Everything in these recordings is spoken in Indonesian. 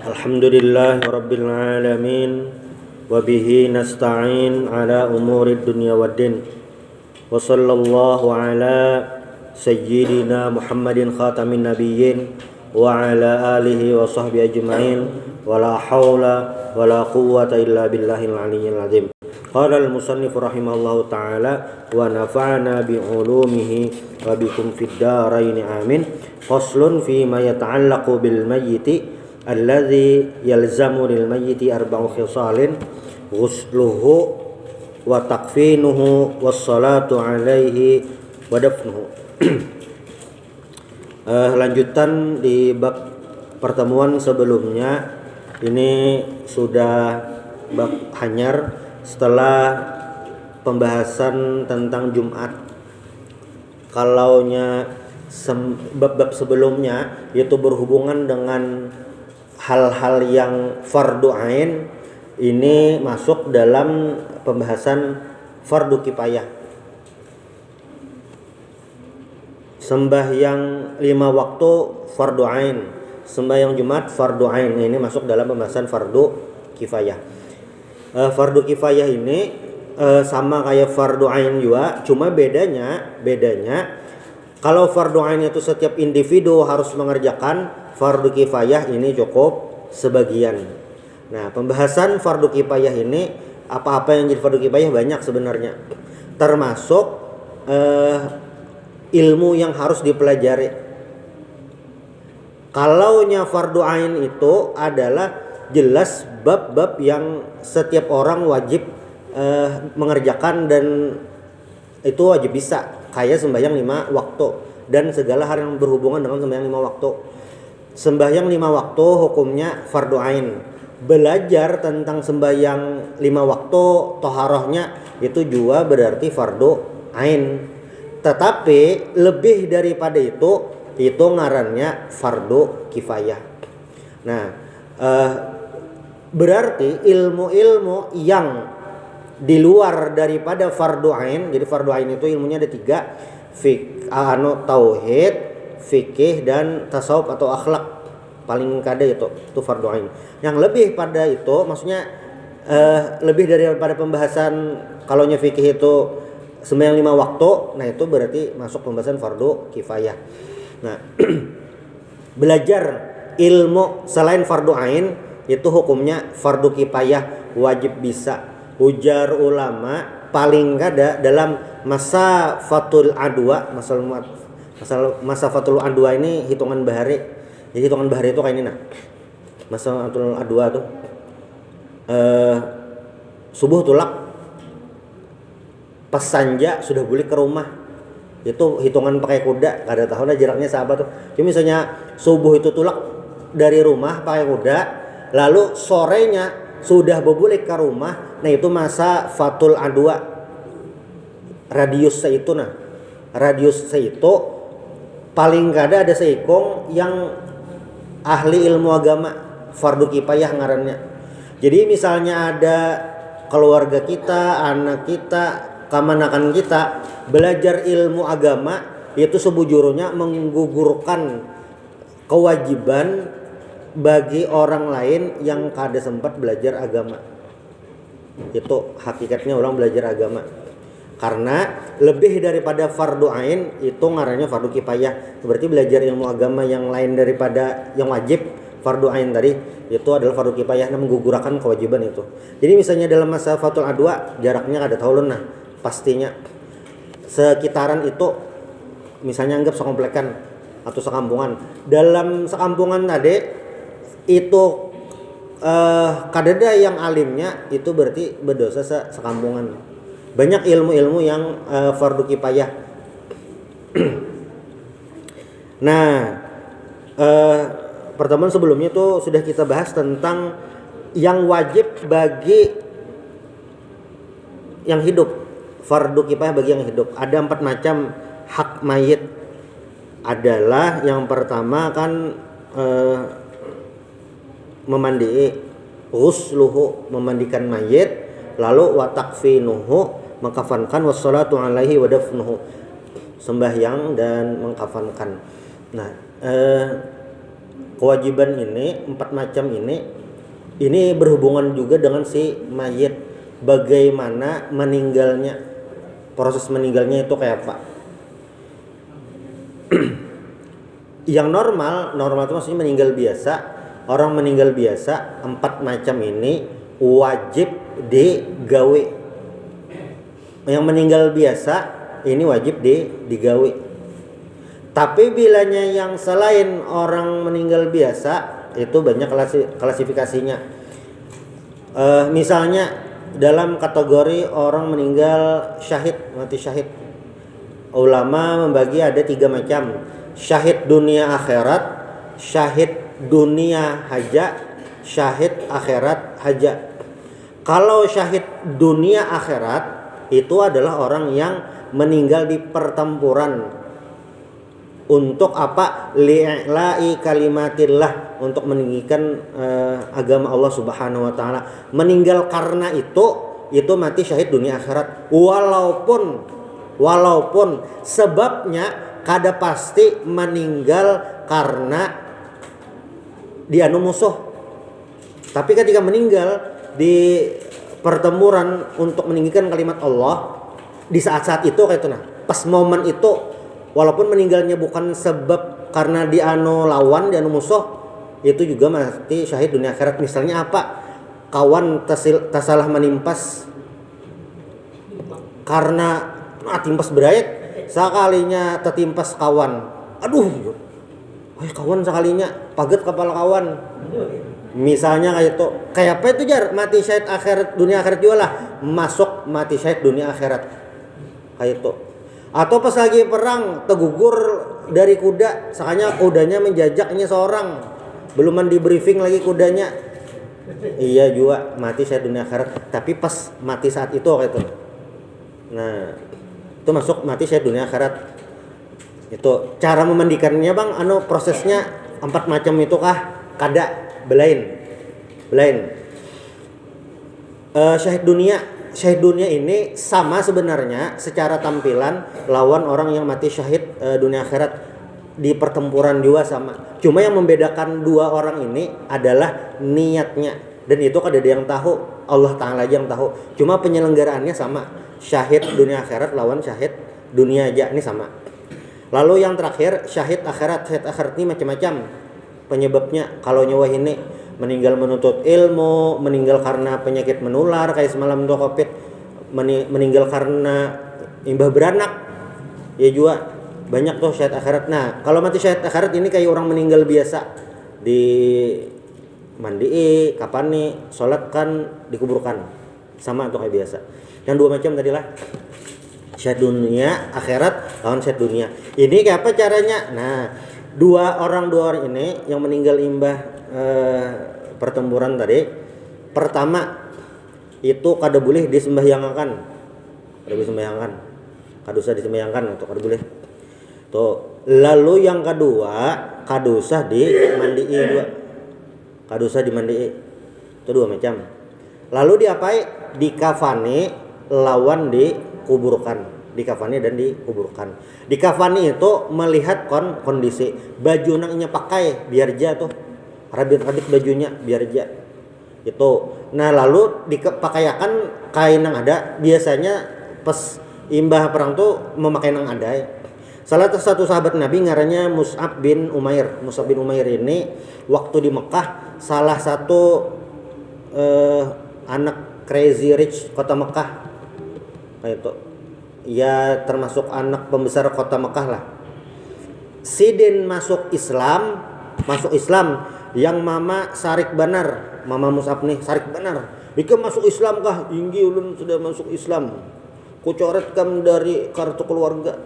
Alhamdulillahi Rabbil Alamin. Wabihi nasta'in ala umuri dunya waddin. Wa sallallahu ala sayyidina Muhammadin khatamin nabiyyin wa ala alihi wa sahbihi ajma'in. Wa la hawla wa la quwwata illa billahil aliyyil azim. Qala al-musannif rahimahullahu ta'ala wa nafa'ana bi ulumihi wa bikum fid dharain amin. Faslun fi ma yata'allaqu bil mayyiti alladzi yalzamu lil mayyiti arba'u khisalin ghusluhu wa takfinuhu wassalatu alaihi wa dafnuhu. Lanjutan di bab pertemuan sebelumnya, ini sudah bab hanyar setelah pembahasan tentang Jumat. Kalaunya bab-bab sebelumnya itu berhubungan dengan hal-hal yang fardu ain, ini masuk dalam pembahasan fardu kifayah. Sembahyang 5 waktu fardu ain, sembahyang Jumat fardu ain, ini masuk dalam pembahasan fardu kifayah. Fardu kifayah ini sama kayak fardu ain juga, cuma bedanya kalau fardu ain itu setiap individu harus mengerjakan, fardu kifayah ini cukup sebagian. Nah, pembahasan fardu kifayah ini, apa-apa yang jadi fardu kifayah banyak sebenarnya. Termasuk ilmu yang harus dipelajari. Kalaunya fardu ain itu adalah jelas bab-bab yang setiap orang wajib mengerjakan, dan itu wajib bisa, kayak sembahyang 5 waktu dan segala hal yang berhubungan dengan sembahyang 5 waktu. Sembahyang 5 waktu hukumnya fardu ain. Belajar tentang sembahyang 5 waktu toharohnya itu juga berarti fardu ain. Tetapi lebih daripada itu ngarannya fardu kifayah. Nah, berarti ilmu-ilmu yang di luar daripada fardu ain. Jadi fardu ain itu ilmunya ada 3, tauhid, fikih, dan tasawuf atau akhlak. Paling kada itu fardu ain. Yang lebih pada itu maksudnya lebih daripada pembahasan kalaunya fikih itu sembahyang 5 waktu, nah itu berarti masuk pembahasan fardu kifayah. Nah, belajar ilmu selain fardu ain itu hukumnya fardu kifayah, wajib bisa. Ujar ulama paling kada dalam masa fatul adwa, masa fatul adwa ini hitungan bahari. Jadi hitungan bahari itu kayak ini, nah. Masa fatul adwa tuh subuh tulak, pas sanja sudah boleh ke rumah. Itu hitungan pakai kuda, kada tahu lah jaraknya sahabat tuh. Jadi misalnya subuh itu tulak dari rumah pakai kuda, lalu sorenya sudah boleh ke rumah, nah itu masa fatul adwa. Radius itu paling kada ada seikung yang ahli ilmu agama, fardu kifayah ngarannya. Jadi misalnya ada keluarga kita, anak kita, kamanakan kita belajar ilmu agama, itu sebujurnya menggugurkan kewajiban bagi orang lain yang kada sempat belajar agama. Itu hakikatnya orang belajar agama. Karena lebih daripada fardu ain itu ngarannya fardu kifayah. Berarti belajar ilmu agama yang lain daripada yang wajib fardu ain tadi, itu adalah fardu kifayah, menggugurkan kewajiban itu. Jadi misalnya dalam masa fatul adwa jaraknya kada tahu nah pastinya sekitaran itu, misalnya anggap sekomplekan atau sekampungan. Dalam sekampungan tadi itu kadada yang alimnya, itu berarti berdosa sekampungan. Banyak ilmu-ilmu yang fardu kifayah. Nah, pertemuan sebelumnya itu sudah kita bahas tentang yang wajib bagi yang hidup, fardu kifayah bagi yang hidup. Ada 4 macam hak mayit. Adalah yang pertama kan memandai, ghusluhu memandikan mayit, lalu wa takfinuhu mengkafankan, wassalatu alaihi wa dafnuhu sembahyang dan mengkafankan. Nah, kewajiban ini 4 macam ini berhubungan juga dengan si mayit, bagaimana meninggalnya, proses meninggalnya itu kayak apa. Yang normal itu maksudnya meninggal biasa. Orang meninggal biasa 4 macam ini wajib digawe. Yang meninggal biasa ini wajib digawe. Tapi bilanya yang selain orang meninggal biasa itu banyak klasifikasinya. Misalnya dalam kategori orang meninggal syahid, mati syahid, ulama membagi ada 3 macam. Syahid dunia akhirat, syahid dunia haja, syahid akhirat haja. Kalau syahid dunia akhirat itu adalah orang yang meninggal di pertempuran. Untuk apa? Li'la'i kalimatillah, untuk meninggikan agama Allah Subhanahu wa taala. Meninggal karena itu mati syahid dunia akhirat. Walaupun sebabnya kada pasti meninggal karena dianu musuh. Tapi ketika meninggal di pertempuran untuk meninggikan kalimat Allah, di saat-saat itu kayak itu, nah pas momen itu, walaupun meninggalnya bukan sebab karena dianu lawan, dianu musuh, itu juga mati syahid dunia akhirat. Misalnya apa? Kawan tasalah menimpas karena timpas berayat, sekalinya tertimpas kawan, aduh, kawan sekalinya paget kepala kawan. Misalnya kayak itu, kayak apa itu jar? Mati syahid akhirat dunia akhirat juga lah, masuk mati syahid dunia akhirat kayak itu. Atau pas lagi perang tergugur dari kuda, sakanya kudanya menjajaknya seorang, belum di briefing lagi kudanya, iya juga mati syahid dunia akhirat. Tapi pas mati saat itu kayak itu, nah itu masuk mati syahid dunia akhirat. Itu cara memandikannya bang, prosesnya 4 macam itu kah? Kada belain. Syahid dunia ini sama sebenarnya secara tampilan lawan orang yang mati syahid dunia akhirat di pertempuran juga sama. Cuma yang membedakan 2 orang ini adalah niatnya, dan itu kada ada yang tahu, Allah Ta'ala aja yang tahu. Cuma penyelenggaraannya sama. Syahid dunia akhirat lawan syahid dunia aja ini sama. Lalu yang terakhir syahid akhirat. Syahid akhirat ini macam-macam penyebabnya. Kalau nyawa ini meninggal menuntut ilmu, meninggal karena penyakit menular kayak semalam itu Covid, meninggal karena imbah beranak, ya juga banyak tuh syahid akhirat. Nah kalau mati syahid akhirat ini kayak orang meninggal biasa, di mandi, kapani, sholat kan, dikuburkan, sama tuh kayak biasa. Yang 2 macam tadilah syahid dunia akhirat lawan syahid dunia. Ini kayak apa caranya? Nah, dua orang ini yang meninggal imbah pertempuran tadi, pertama itu kada boleh disembahyangkan, kada usah disembahyangkan, untuk kada boleh tuh. Lalu yang kedua, kada usah dimandii juga, kada usah dimandii. Itu 2 macam. Lalu diapai? Dikafani lawan dikuburkan. Dikafani dan dikuburkan. Dikafani itu melihat kondisi baju nangnya pakai biar aja tuh rabit bajunya biar aja itu. Nah lalu dipakaiakan kain yang ada. Biasanya pas imbah perang tuh memakai nang ada. Salah satu sahabat Nabi ngarannya Mus'ab bin Umair. Mus'ab bin Umair ini waktu di Mekah salah satu anak Crazy Rich kota Mekah kayak itu. Ya termasuk anak pembesar kota Mekah lah. Sidin masuk Islam yang mama Sarik Banar, mama Mus'ab nih Sarik Banar. Ika masuk Islam kah? Inggi ulun sudah masuk Islam. Ku coret kam dari kartu keluarga.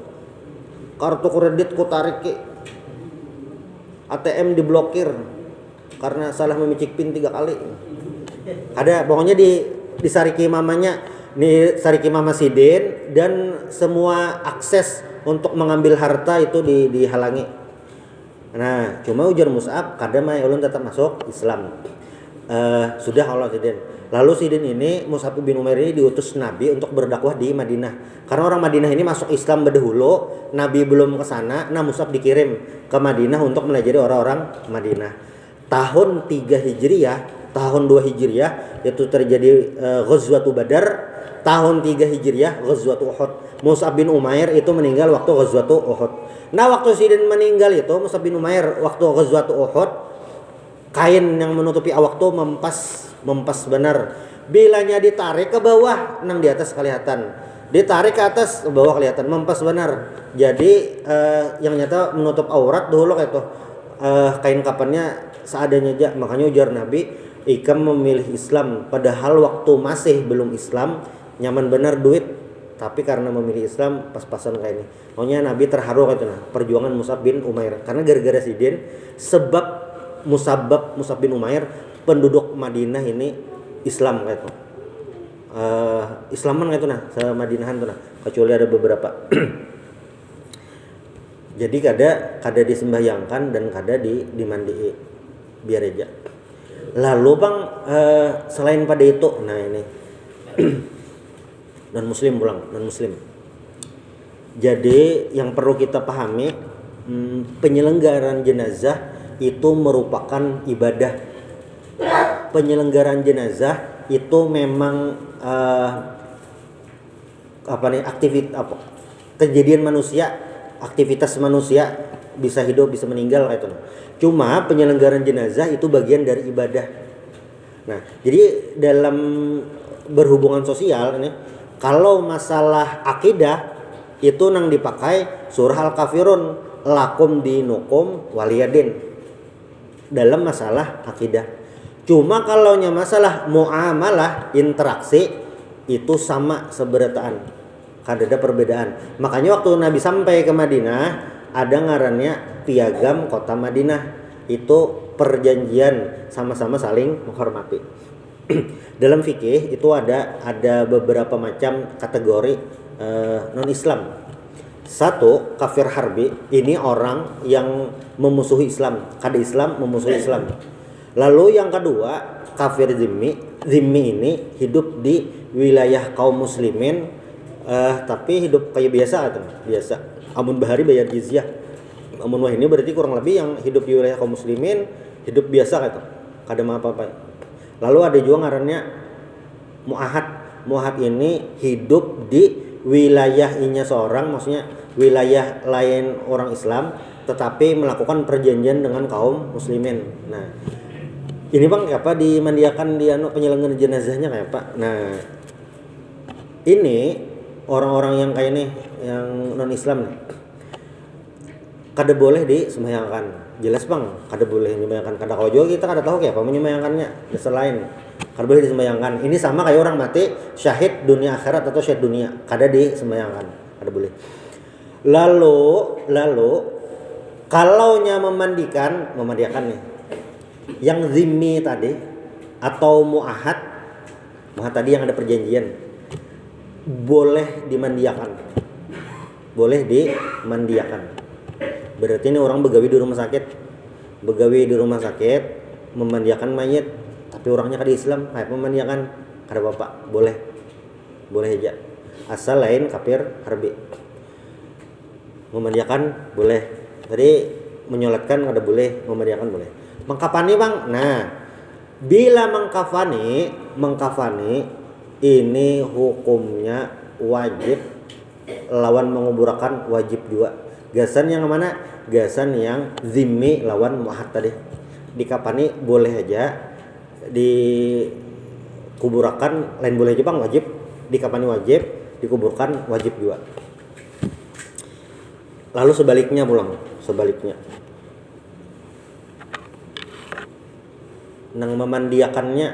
Kartu kredit ku tarik ke. ATM diblokir karena salah memicik pin 3 kali. Ada pokoknya disariki mamanya. Ini sariki mama Sidin, dan semua akses untuk mengambil harta itu dihalangi. Nah, cuma ujar Mus'ab, kada mah ulun tetap masuk Islam. Sudah Allah Sidin. Lalu Sidin ini Mus'ab bin Umair ini diutus Nabi untuk berdakwah di Madinah. Karena orang Madinah ini masuk Islam berdahulu, Nabi belum ke sana, nah Mus'ab dikirim ke Madinah untuk melajari orang-orang Madinah. Tahun 3 Hijriah, tahun 2 Hijriah itu terjadi Ghazwatu Badar, tahun 3 Hijriah Ghazwatu Uhud. Mus'ab bin Umair itu meninggal waktu Ghazwatu Uhud. Nah, waktu Sidin meninggal itu Mus'ab bin Umair waktu Ghazwatu Uhud, kain yang menutupi awak tuh mempas benar. Bilanya ditarik ke bawah, nang di atas kelihatan. Ditarik ke atas, ke bawah kelihatan, mempas benar. Jadi yang nyata menutup aurat dulu kayak tuh kain kapannya seadanya aja. Makanya ujar Nabi, ikam memilih Islam padahal waktu masih belum Islam, nyaman benar duit, tapi karena memilih Islam pas-pasan kayak ini. Makanya Nabi terharu kayak itu nah, perjuangan Mus'ab bin Umair. Karena gara-gara Sidin, sebab Mus'ab bin Umair, penduduk Madinah ini Islam kayak itu. Islaman kayak itu nah, se-Madinahan tuh nah, kecuali ada beberapa. Jadi kada disembahyangkan dan kada dimandii biar aja. Lalu bang, selain pada itu, nah ini non muslim pulang, non muslim. Jadi yang perlu kita pahami, penyelenggaraan jenazah itu merupakan ibadah. Penyelenggaraan jenazah itu memang kejadian manusia, aktivitas manusia, bisa hidup bisa meninggal kayak itu. Cuma penyelenggaraan jenazah itu bagian dari ibadah. Nah, jadi dalam berhubungan sosial ini, kalau masalah akidah itu nang dipakai surah Al-Kafirun, lakum dinukum waliyadin, dalam masalah akidah. Cuma kalau masalah muamalah, interaksi, itu sama seberataan, kada ada perbedaan. Makanya waktu Nabi sampai ke Madinah, ada ngarannya piagam kota Madinah, itu perjanjian sama-sama saling menghormati. Dalam fikih itu ada beberapa macam kategori non Islam. Satu, kafir harbi, ini orang yang memusuhi Islam, kada Islam memusuhi Islam. Lalu yang kedua, kafir zimmi. Zimmi ini hidup di wilayah kaum muslimin, tapi hidup kayak biasa. Amun bahari bayar jizyah. Amun wah ini berarti kurang lebih yang hidup di wilayah kaum muslimin, hidup biasa gitu, kada apa-apa. Lalu ada juga ngarannya muahad. Muahad ini hidup di wilayahnya seorang, maksudnya wilayah lain orang Islam, tetapi melakukan perjanjian dengan kaum muslimin. Nah, ini bang apa dimandiakan di penyelenggaraan jenazahnya kayak apa? Nah, ini orang-orang yang kayak ini, yang non Islam nih, kada boleh disembahyangkan. Jelas bang, kada boleh disembahyangkan. Kada kau juga kita kada tahu kayak apa menyembahyangkannya. Selain kada boleh disembahyangkan. Ini sama kayak orang mati syahid dunia akhirat atau syahid dunia, kada disembahyangkan, kada boleh. Lalu kalau memandiakan nih, yang zimmi tadi atau muahad tadi yang ada perjanjian, boleh dimandiakan. Berarti ini orang begawi di rumah sakit, memandiakan mayit, tapi orangnya kada Islam, kayak memandiakan kada bapak, boleh aja, asal lain kafir harbi. Memandiakan boleh, tadi menyolatkan kada boleh, memandiakan boleh. Mengkafani bang, nah bila mengkafani ini hukumnya wajib, lawan menguburkan wajib juga. Gasan yang mana? Gasan yang zimmi lawan muahad tadi. Dikafani boleh aja, dikuburkan lain boleh aja bang, wajib. Dikafani wajib, dikuburkan wajib juga. Lalu sebaliknya nang memandiakannya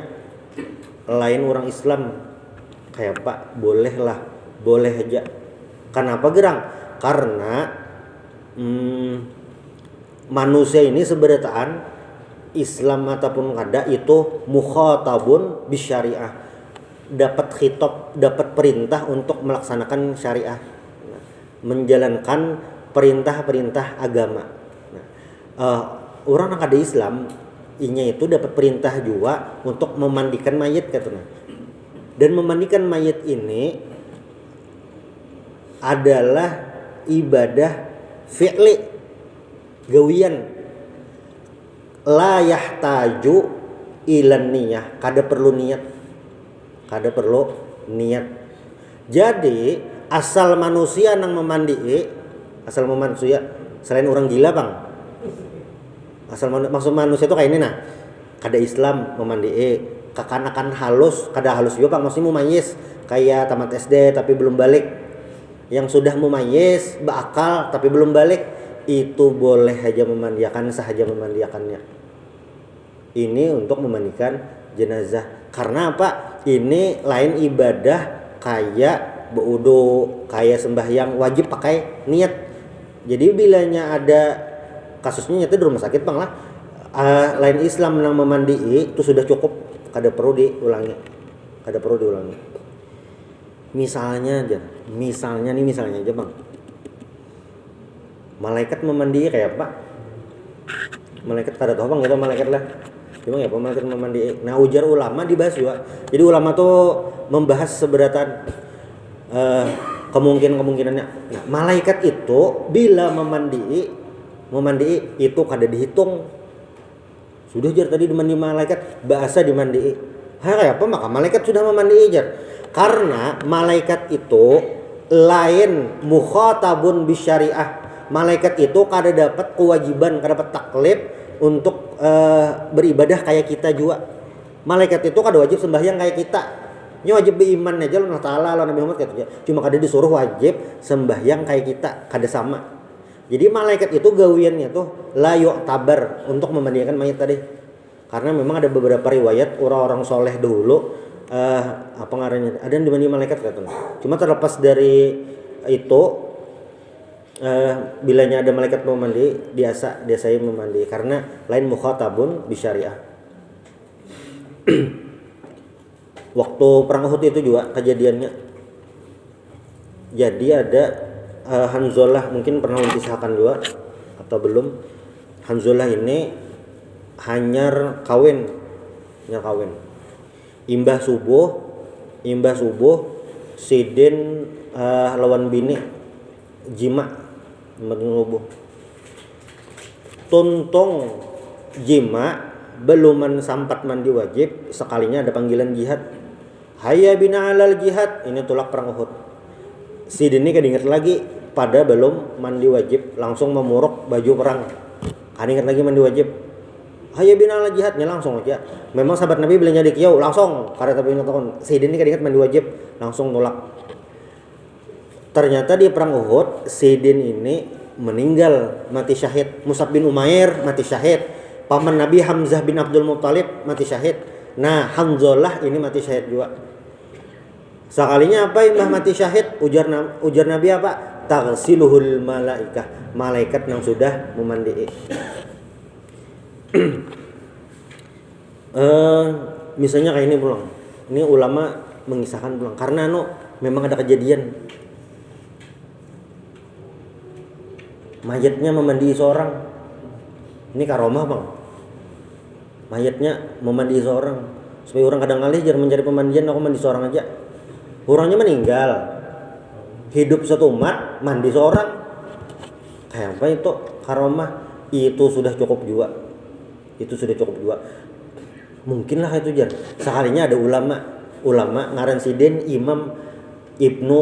lain orang Islam kayak pak, boleh aja. Kenapa gerang? Karena manusia ini seberataan Islam ataupun kada itu mukhatabun bisyariah, dapat khitab, dapat perintah untuk melaksanakan syariah, menjalankan perintah-perintah agama. Orang yang kada Islam inya itu dapat perintah juga untuk memandikan mayit katanya. Dan memandikan mayit ini adalah ibadah fi'li, gawian, la yahtaju ilan niyah, kada perlu niat. Jadi asal manusia nang memandii, asal manusia selain orang gila bang, maksud manusia itu kayak ini nah, kada Islam memandii, kekanakan halus, kada halus juga bang, maksudnya mumayyiz kayak tamat SD tapi belum balik, yang sudah mumayyiz berakal tapi belum balik, itu boleh aja memandiakan, sahaja memandiakannya. Ini untuk memandikan jenazah. Karena apa? Ini lain ibadah kayak berwudu, kayak sembahyang, wajib pakai niat. Jadi bilanya ada kasusnya nyata di rumah sakit bang lah, lain Islam yang memandii itu sudah cukup, kada perlu diulangi. Misalnya aja bang, malaikat memandii kayak apa? Malaikat kada tahu bang, gitu malaikat lah. Cuma ya malaikat memandii. Nah ujar ulama dibahas juga. Jadi ulama tuh membahas seberatan kemungkinannya. Nah, malaikat itu bila memandii itu kada dihitung. Sudah jar tadi dimandi malaikat, bahasa dimandii. Kayak apa? Maka malaikat sudah memandii jar. Karena malaikat itu lain mukhatabun bisyariah. Malaikat itu kada dapat kewajiban, kada dapat taklif untuk beribadah kayak kita juga. Malaikat itu kada wajib sembahyang kayak kita. Ini wajib beriman aja Allah Ta'ala, Allah Nabi Muhammad katanya. Cuma kada disuruh wajib sembahyang kayak kita, kada sama. Jadi malaikat itu gawiannya tuh la yu'tabar untuk memandikan mayat tadi. Karena memang ada beberapa riwayat orang-orang soleh dulu apa ngarannya, ada yang dimandi malaikat katanya. Cuma terlepas dari itu, bilanya ada malaikat mau mandi, biasa saya memandi karena lain mukhatabun bisyariah. Waktu perang Uhud itu juga kejadiannya. Jadi ada Hanzalah, mungkin pernah mengisahkan juga atau belum. Hanzalah ini hanyar kawin. Imbah subuh sidin lawan bini jima menubuh. Tuntung jima beluman sampat mandi wajib, sekalinya ada panggilan jihad. Hayya bina alal jihad, ini tulak perang Uhud. Sidin ini kadingat lagi pada belum mandi wajib, langsung memuruk baju perang. Kadingat lagi mandi wajib. Hayya bina alal jihadnya langsung aja. Memang sahabat Nabi belinya di kiau langsung karena tapi tahun Sidin ini kadingat mandi wajib, langsung nolak. Ternyata di perang Uhud Sidin ini meninggal, mati syahid. Mus'ab bin Umair mati syahid. Paman Nabi Hamzah bin Abdul Muttalib mati syahid. Nah Hanzalah ini mati syahid juga. Sekalinya apa imah mati syahid, ujar Nabi apa? Taghsiluhul malaikah, malaikat yang sudah memandii. Misalnya kayak ini pulang. Ini ulama mengisahkan pulang karena memang ada kejadian mayatnya memandii seorang. Ini karomah bang. Mayatnya memandii seorang. Supaya orang kadang alih jangan mencari pemandian, aku mandi seorang aja. Orangnya meninggal, hidup satu umat mandi seorang. Kayak apa itu karomah? Itu sudah cukup juga. Mungkinlah itu jar. Sekalinya ada ulama ngaran Sidin Imam Ibnu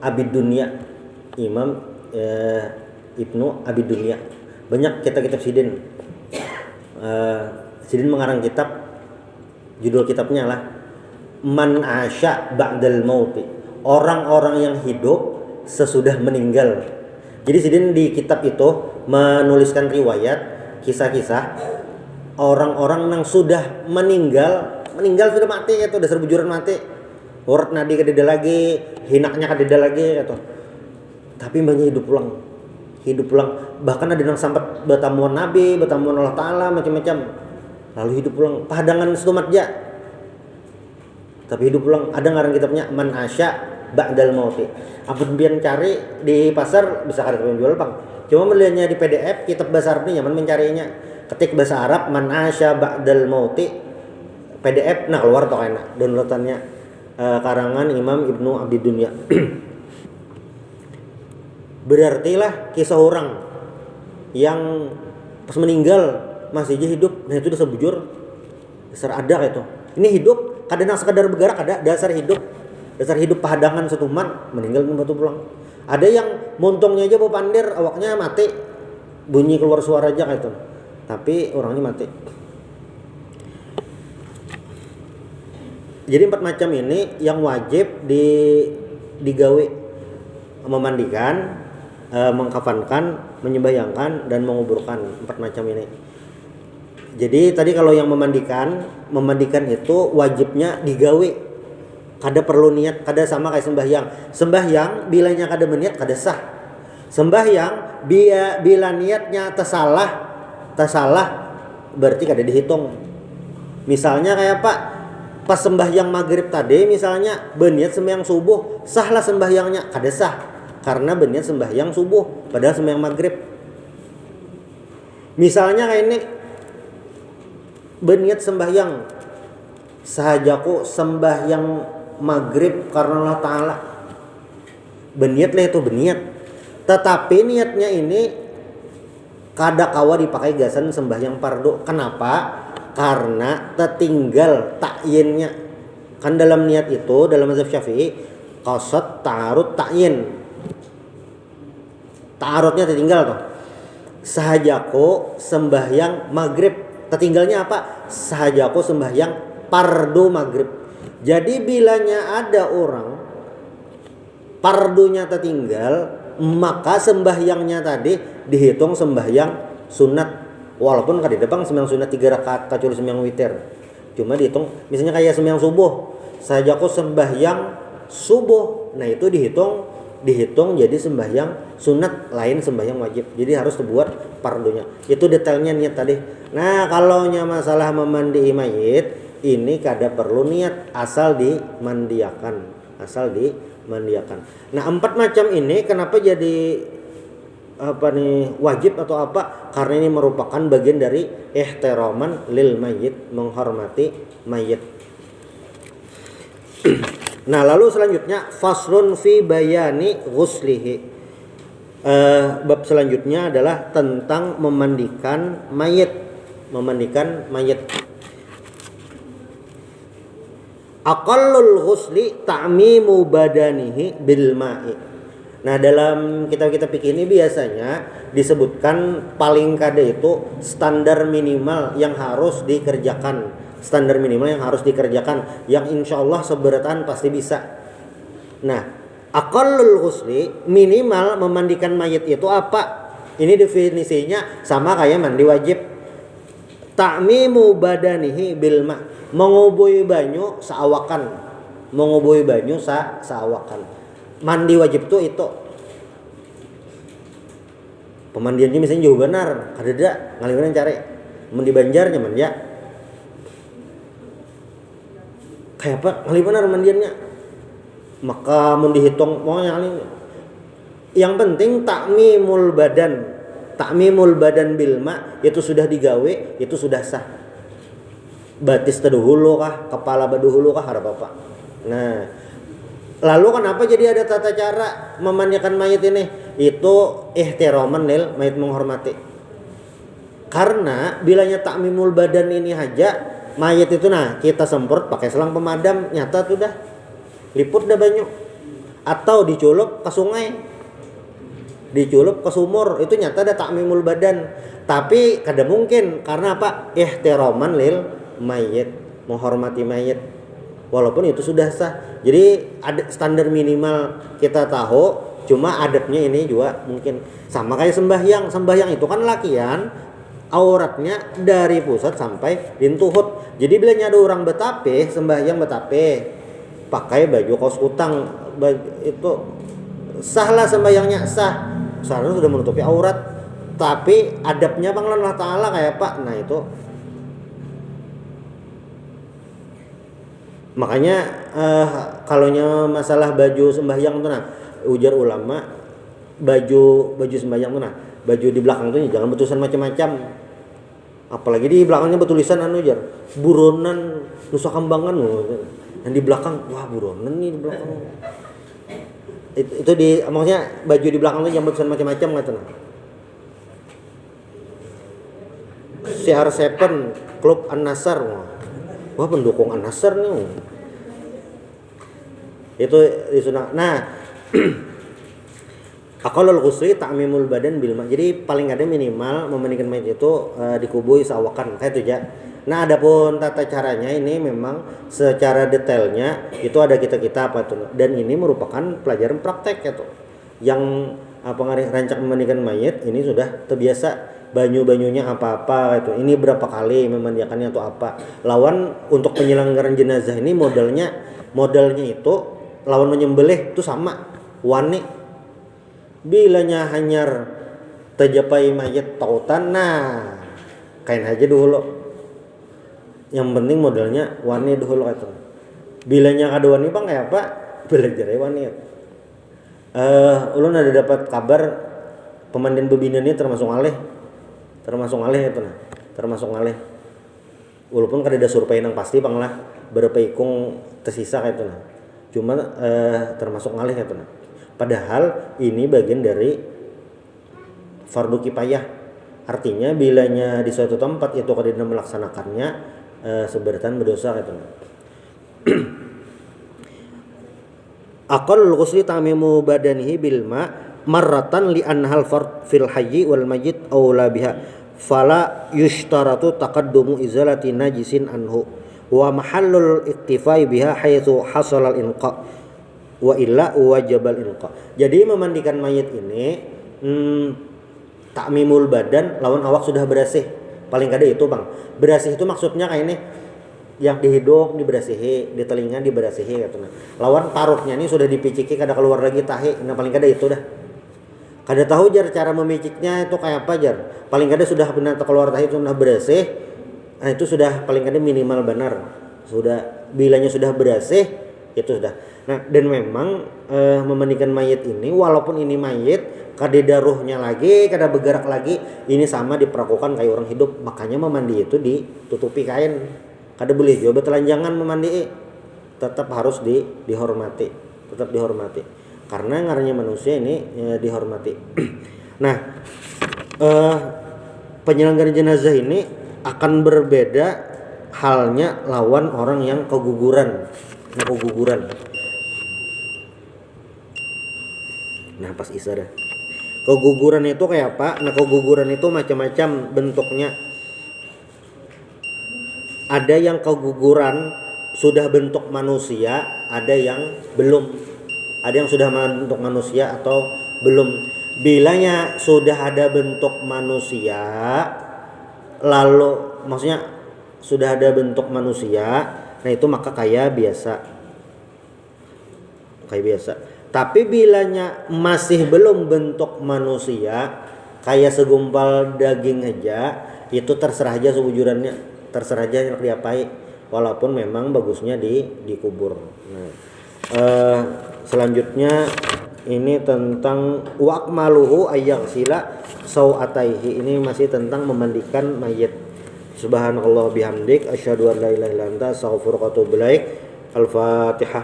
Abid Dunya. Ibnu Abid Dunya. Banyak kitab-kitab Sidin. Sidin mengarang kitab, judul kitabnya lah Man Asya Ba'dal Mauti, orang-orang yang hidup sesudah meninggal. Jadi Sidin di kitab itu menuliskan riwayat, kisah-kisah orang-orang yang sudah meninggal sudah mati itu, dasar bujuran mati. Urat nadi kadeda lagi, hinaknya kadeda lagi gitu. Tapi banyak hidup pulang. Bahkan ada yang sampai bertamuan Nabi, bertamuan Allah Ta'ala, macam-macam. Lalu hidup pulang, padangan setumat ja. Tapi hidup pulang. Ada ngarang kitabnya Man Asya Ba'dal Mauti. Ampun pian cari di pasar bisa kada penjual bang. Cuma belinya di PDF kitab bahasa Arab ini nyaman mencarinya. ketik bahasa Arab man asya ba'dal mauti PDF, nah keluar tuh kayaknya downloadannya, karangan Imam Ibnu Abdi Dunya. Berarti lah kisah orang yang pas meninggal masih aja hidup, nah itu dasar bujur, dasar ada itu. Ini hidup, kadang sekadar bergerak, ada dasar hidup pahadangan setuman, meninggal batu pulang. Ada yang montongnya aja bawa pandir, awaknya mati, bunyi keluar suara aja kayak itu, tapi orangnya mati. Jadi 4 macam ini yang wajib digawe: memandikan, mengkafankan, menyembahyangkan, dan menguburkan. 4 macam ini. Jadi tadi kalau yang memandikan itu wajibnya digawe. Kada perlu niat, kada sama kayak sembahyang. Sembahyang bilanya kada berniat kada sah. Sembahyang bila niatnya tersalah berarti kada dihitung. Misalnya kayak pas sembahyang maghrib tadi misalnya berniat sembahyang subuh, sahlah sembahyangnya, kada sah karena berniat sembahyang subuh padahal sembahyang maghrib. Misalnya kayak ini berniat sembahyang, sahajaku sembahyang maghrib karena Allah Ta'ala, berniat lah itu berniat, tetapi niatnya ini kada kawa dipakai gasan sembahyang fardu. Kenapa? Karena tertinggal takyinnya. Kan dalam niat itu dalam mazhab Syafi'i qasad ta'arud takyin, ta'arudnya tertinggal tuh. Sahajaku sembahyang maghrib, tertinggalnya apa? Sahajaku sembahyang fardu maghrib. Jadi bilanya ada orang pardunya tertinggal, maka sembahyangnya tadi dihitung sembahyang sunat, walaupun kada depang sembahyang sunat 3 rakaat kecuali sembahyang witir. Cuma dihitung misalnya kayak sembahyang subuh, sahajaku sembahyang subuh, nah itu dihitung jadi sembahyang sunat, lain sembahyang wajib. Jadi harus dibuat pardunya. Itu detailnya niat tadi. Nah, kalau masalah memandi mayit ini kada perlu niat, asal dimandiakan. Nah, 4 macam ini kenapa jadi wajib atau apa? Karena ini merupakan bagian dari ihtiraman lil mayyit, menghormati mayit. Nah, lalu selanjutnya faslun fi bayani ghuslihi. Bab selanjutnya adalah tentang memandikan mayit. Aqallul ghusli ta'mimu badanihi bil ma'i. Nah, dalam kitab-kitab fikih ini biasanya disebutkan paling kada itu standar minimal yang harus dikerjakan. Yang insya Allah seberatan pasti bisa. Nah, aqallul ghusli, minimal memandikan mayit itu apa? Ini definisinya sama kayak mandi wajib. Ta'mimu badanihi bil ma', mengubui banyu seawakan. Mandi wajib tuh itu pemandiannya misalnya jauh benar, kada ada ngaliran cari mandi banjarnya mandi ya. Kayak apa ngali benar mandiannya, maka mau dihitung pokoknya yang penting takmimul badan bilma itu sudah digawe, itu sudah sah. Batis teduhulu kah, kepala baduhulu kah, harap apa. Nah, lalu kenapa jadi ada tata cara memandikan mayit ini? Itu ihtiraman lil mayit, menghormati. Karena bilanya takmimul badan ini aja mayit itu, nah kita semprot pakai selang pemadam, nyata tuh dah liput dah banyu, atau dicelup ke sungai, dicelup ke sumur, itu nyata dah takmimul badan. Tapi kada mungkin, karena apa? Ihtiraman lil mayit, menghormati mayit, walaupun itu sudah sah. Jadi ada standar minimal kita tahu, cuma adabnya ini juga mungkin sama kayak sembahyang itu kan lakian auratnya dari pusat sampai dintuhut. Jadi bila ada orang betape sembahyang betape pakai baju kaos kutang, itu sahlah sembahyangnya, sah. Seharusnya sudah menutupi aurat, tapi adabnya panggilan Allah Ta'ala kayak apa? Nah itu makanya kalau masalah baju sembahyang tuh, nah ujar ulama baju sembahyang tuh, nah baju di belakang tuh jangan betusan macam-macam. Apalagi di belakangnya bertulisan anu jar, buronan Nusa Kambangan loh. Yang di belakang, wah buronan nih di belakang. Itu di maksudnya baju di belakang tuh yang bertulisan macam-macam gitu nah. CR7 Klub An-Nasr. Wah pendukung An-Nasr nih. Itu disunah. Nah, aqallul ghusli ta'mimul badan bil ma. Jadi paling ada minimal memandikan mayat itu dikubui sawakan kayak itu ya. Nah, adapun tata caranya ini memang secara detailnya itu ada kita apa tuh. Dan ini merupakan pelajaran praktek gitu. Yang rancak memandikan mayat ini sudah terbiasa banyu-banyunya apa-apa itu. Ini berapa kali memandikannya atau apa. Lawan untuk penyelenggaraan jenazah ini modalnya itu lawan menyembelih itu sama wani. Bilanya hanyar terjapai mayat tautan, nah kain aja dulu. Yang penting modalnya wani dulu itu. Bilanya kada wani bang kayak apa? Belajar wani. Ulun ada dapat kabar pemandian bebinan ini termasuk alih itu nah. Termasuk alih. Walaupun kada ada survei yang pasti bang lah berapa ikung tersisa kayak itu nah. Cuma termasuk alih itu nah. Padahal ini bagian dari fardu kifayah. Artinya bilanya di suatu tempat itu kada melaksanakannya seberatan berdosa gitu. Aqallul ghusli ta'mimu badanihi bil ma marratan li anhal fard fil hayyi wal mayyit aula biha fala yushtaratu taqaddumu izalati najisin anhu wa mahallul iktifai biha haitsu hasala al inqa wa illa wajibal ilqa. Jadi memandikan mayat ini takmimul badan lawan awak sudah berasih. Paling kada itu bang. Berasih itu maksudnya kayak ini yang di hidung diberasihi, di telinga diberasihi gitu nah. Lawan parutnya ini sudah dipiciki kada keluar lagi tahi. Nah paling kada itu dah. Kada tahu jar cara memiciknya itu kayak apa jar. Paling kada sudah benar keluar tahi sudah bersih. Nah itu sudah paling kada minimal benar. Sudah bilanya sudah bersih itu sudah. Nah dan memang memandikan mayat ini walaupun ini mayat kada daruhnya lagi, kada bergerak lagi, ini sama diperlakukan kayak orang hidup. Makanya memandi itu ditutupi kain. Kada boleh juga telanjangan memandi. Tetap harus dihormati. Tetap dihormati. Karena ngarannya manusia ini dihormati. Nah, penyelenggaraan jenazah ini akan berbeda halnya lawan orang yang keguguran. Nah, pas Isa dah. Keguguran itu kayak apa? Nah, keguguran itu macam-macam bentuknya. Ada yang keguguran sudah bentuk manusia, ada yang belum. Ada yang sudah bentuk manusia atau belum. Bilanya sudah ada bentuk manusia, lalu maksudnya sudah ada bentuk manusia, nah itu maka kayak biasa. Tapi bilanya masih belum bentuk manusia, kayak segumpal daging aja, itu terserah aja sebujurannya. Terserah aja yang diapai, walaupun memang bagusnya dikubur. Nah, selanjutnya ini tentang waqmaluhu ayyaghsila sawataihi. Ini masih tentang memandikan mayit. Subhanallah bihamdik asyhadu an la ilaha illa anta astaghfiruka wa atubu ilaik. Al-Fatihah.